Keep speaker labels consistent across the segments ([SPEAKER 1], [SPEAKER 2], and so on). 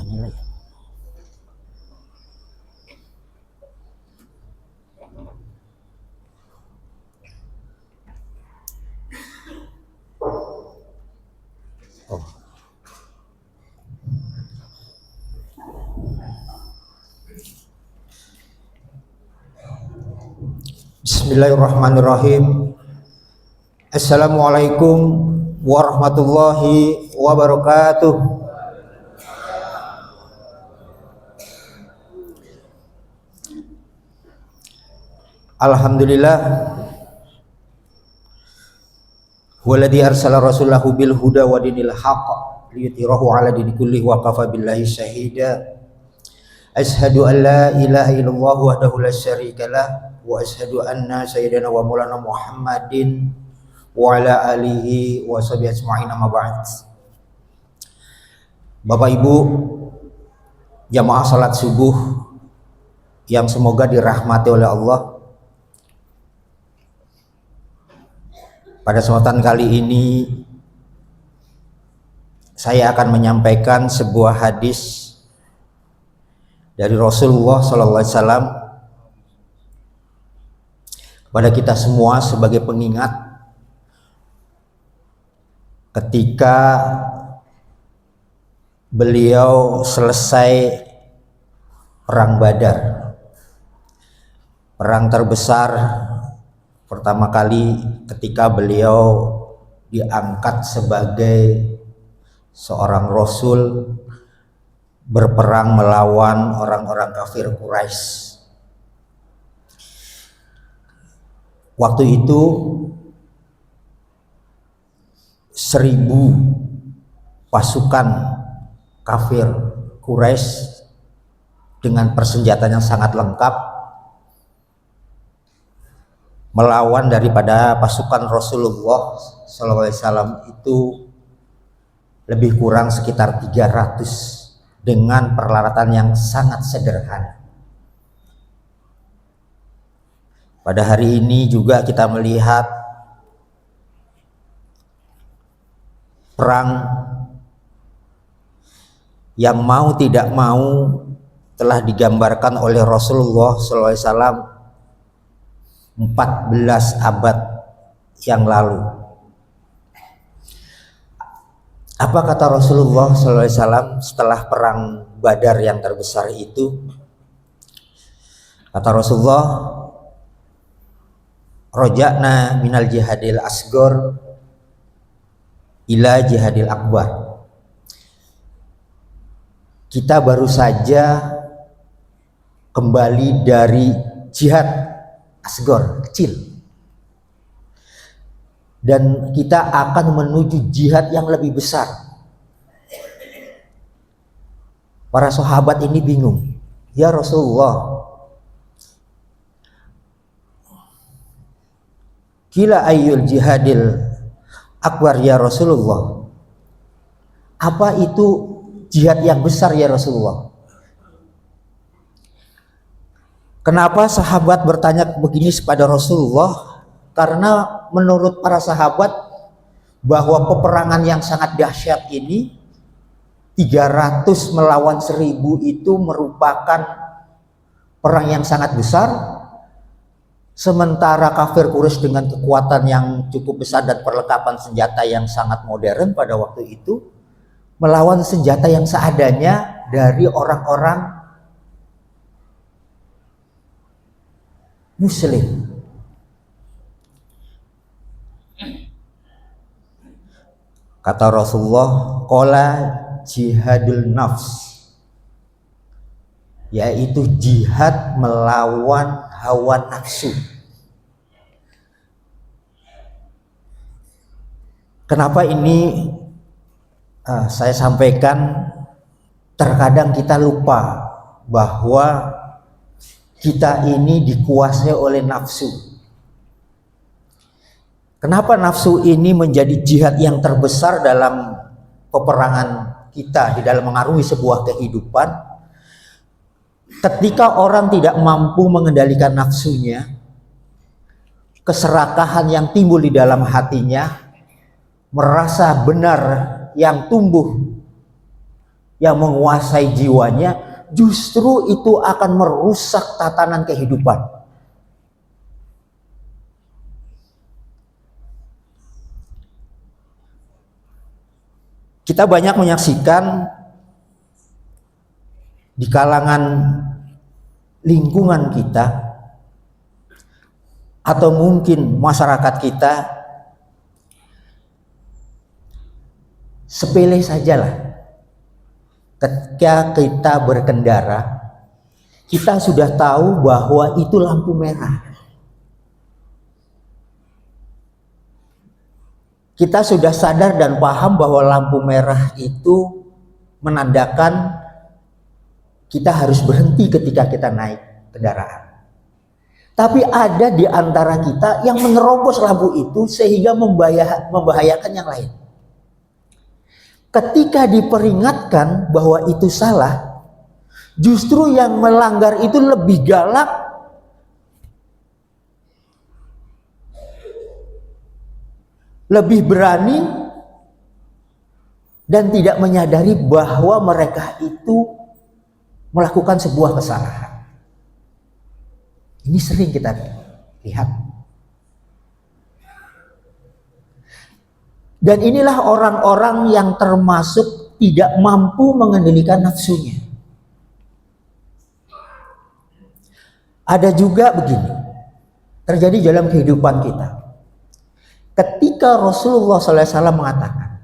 [SPEAKER 1] nilai. Oh. Bismillahirrahmanirrahim. Assalamualaikum warahmatullahi wabarakatuh. Alhamdulillah walladzi arsala rasulahu bil huda wa dinil haqq liyudhhirahu 'ala dini kullihi wa kafa billahi syahida. Asyhadu an la ilaha illallah wahdahu la syarikalah wa asyhadu anna sayyidana wa maulana Muhammadin wa ala alihi wa sahbihi ajma'in, amma ba'd. Bapak Ibu jamaah salat subuh yang semoga dirahmati oleh Allah, pada kesempatan kali ini saya akan menyampaikan sebuah hadis dari Rasulullah SAW kepada kita semua sebagai pengingat ketika beliau selesai perang Badar, perang terbesar pertama kali ketika beliau diangkat sebagai seorang rasul berperang melawan orang-orang kafir Quraisy. Waktu itu 1000 pasukan kafir Quraisy dengan persenjataan yang sangat lengkap melawan daripada pasukan Rasulullah SAW itu lebih kurang sekitar 300 dengan peralatan yang sangat sederhana. Pada hari ini juga kita melihat perang yang mau tidak mau telah digambarkan oleh Rasulullah SAW 14 abad yang lalu. Apa kata Rasulullah SAW setelah perang Badar yang terbesar itu? Kata Rasulullah, roja'na minal jihadil asgor ila jihadil akbar. Kita baru saja kembali dari jihad asgor, kecil, dan kita akan menuju jihad yang lebih besar. Para sahabat ini bingung, ya Rasulullah, kila ayyul jihadil akbar ya Rasulullah, apa itu jihad yang besar ya Rasulullah? Kenapa sahabat bertanya begini kepada Rasulullah? Karena menurut para sahabat bahwa peperangan yang sangat dahsyat ini 300 melawan 1000 itu merupakan perang yang sangat besar, sementara kafir Quraisy dengan kekuatan yang cukup besar dan perlengkapan senjata yang sangat modern pada waktu itu melawan senjata yang seadanya dari orang-orang Muslim. Kata Rasulullah, qala jihadul nafs, yaitu jihad melawan hawa nafsu. Kenapa ini saya sampaikan? Terkadang kita lupa bahwa kita ini dikuasai oleh nafsu. Kenapa nafsu ini menjadi jihad yang terbesar dalam peperangan kita di dalam mengarungi sebuah kehidupan? Ketika orang tidak mampu mengendalikan nafsunya, keserakahan yang timbul di dalam hatinya, merasa benar yang tumbuh yang menguasai jiwanya, justru itu akan merusak tatanan kehidupan. Kita banyak menyaksikan di kalangan lingkungan kita atau mungkin masyarakat kita, sepele sajalah ketika kita berkendara, kita sudah tahu bahwa itu lampu merah. Kita sudah sadar dan paham bahwa lampu merah itu menandakan kita harus berhenti ketika kita naik kendaraan. Tapi ada di antara kita yang menerobos lampu itu sehingga membahayakan yang lain. Ketika diperingatkan bahwa itu salah, justru yang melanggar itu lebih galak, lebih berani, dan tidak menyadari bahwa mereka itu melakukan sebuah kesalahan. Ini sering kita lihat. Dan inilah orang-orang yang termasuk tidak mampu mengendalikan nafsunya. Ada juga begini, terjadi dalam kehidupan kita. Ketika Rasulullah SAW mengatakan,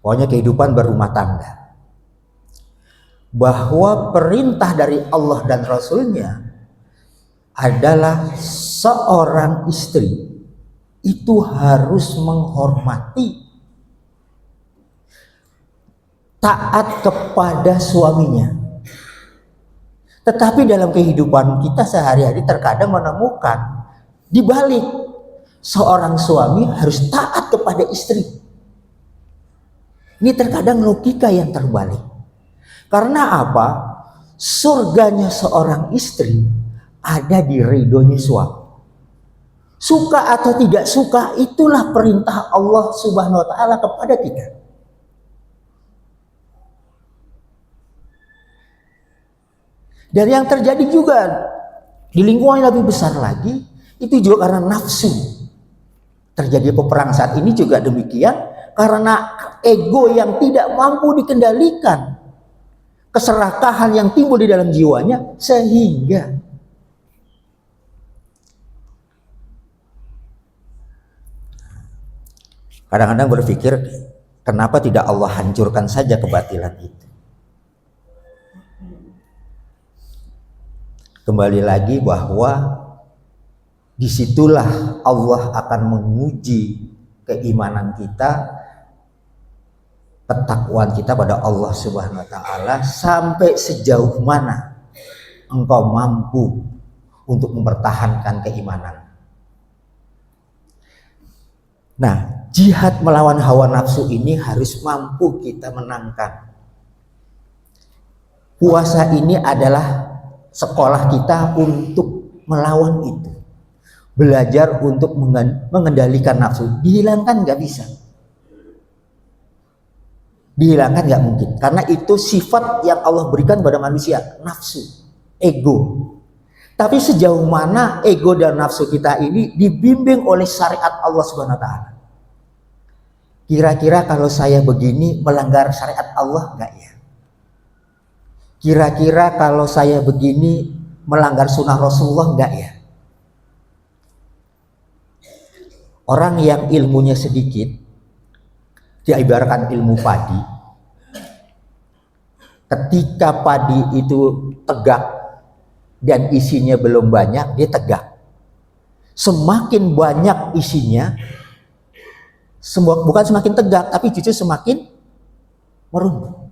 [SPEAKER 1] pokoknya kehidupan berumah tangga, bahwa perintah dari Allah dan Rasulnya adalah seorang istri itu harus menghormati, taat kepada suaminya. Tetapi dalam kehidupan kita sehari-hari terkadang menemukan dibalik, seorang suami harus taat kepada istri. Ini terkadang logika yang terbalik. Karena apa? Surganya seorang istri ada di ridhonya suami. Suka atau tidak suka, itulah perintah Allah Subhanahu wa taala kepada kita. Dan yang terjadi juga di lingkungan yang lebih besar lagi, itu juga karena nafsu. Terjadi peperangan saat ini juga demikian, karena ego yang tidak mampu dikendalikan, keserakahan yang timbul di dalam jiwanya, sehingga kadang-kadang berpikir, kenapa tidak Allah hancurkan saja kebatilan itu? Kembali lagi bahwa disitulah Allah akan menguji keimanan kita, ketakwaan kita pada Allah Subhanahu wa taala, sampai sejauh mana engkau mampu untuk mempertahankan keimanan. Nah, jihad melawan hawa nafsu ini harus mampu kita menangkan. Puasa ini adalah sekolah kita untuk melawan itu. Belajar untuk mengendalikan nafsu. Dihilangkan nggak bisa. Dihilangkan nggak mungkin. Karena itu sifat yang Allah berikan pada manusia. Nafsu, ego. Tapi sejauh mana ego dan nafsu kita ini dibimbing oleh syariat Allah Subhanahu wa taala. Kira-kira kalau saya begini melanggar syariat Allah nggak ya? Kira-kira kalau saya begini melanggar sunnah Rasulullah nggak ya? Orang yang ilmunya sedikit, diibaratkan ilmu padi. Ketika padi itu tegak dan isinya belum banyak, dia tegak. Semakin banyak isinya, bukan semakin tegak, tapi justru semakin merunduk.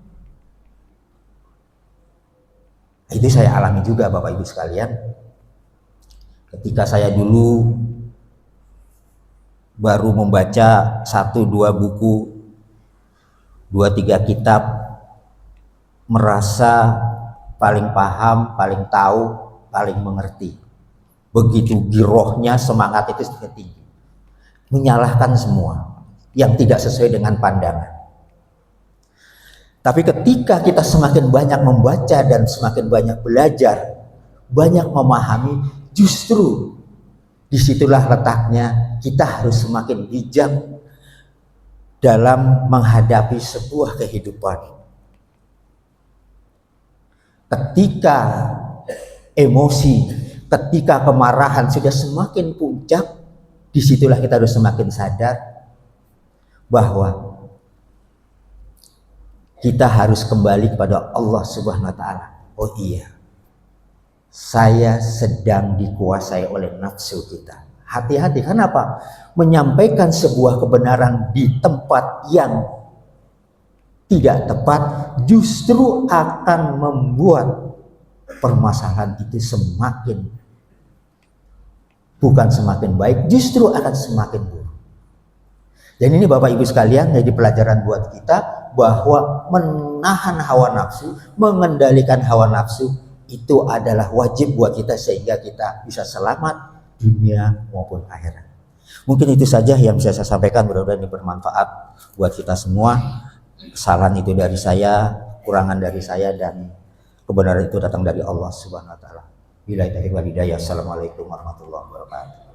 [SPEAKER 1] Itu saya alami juga Bapak Ibu sekalian. Ketika saya dulu baru membaca 1-2 buku, 2-3 kitab, merasa paling paham, paling tahu, paling mengerti. Begitu girohnya, semangat itu tinggi, menyalahkan semua yang tidak sesuai dengan pandangan. Tapi ketika kita semakin banyak membaca dan semakin banyak belajar, banyak memahami, justru disitulah letaknya kita harus semakin bijak dalam menghadapi sebuah kehidupan. Ketika emosi, ketika kemarahan sudah semakin puncak, disitulah kita harus semakin sadar bahwa kita harus kembali kepada Allah Subhanahu wa Ta'ala. Oh iya, saya sedang dikuasai oleh nafsu kita. Hati-hati, kenapa? Menyampaikan sebuah kebenaran di tempat yang tidak tepat justru akan membuat permasalahan itu bukan semakin baik, justru akan semakin buruk. Dan ini Bapak Ibu sekalian, jadi pelajaran buat kita bahwa menahan hawa nafsu, mengendalikan hawa nafsu itu adalah wajib buat kita sehingga kita bisa selamat dunia maupun akhirat. Mungkin itu saja yang bisa saya sampaikan, mudah-mudahan ini bermanfaat buat kita semua. Kesalahan itu dari saya, kurangan dari saya, dan kebenaran itu datang dari Allah Subhanahu wa Taala. Billahi taufiq wal hidayah. Assalamualaikum warahmatullahi wabarakatuh.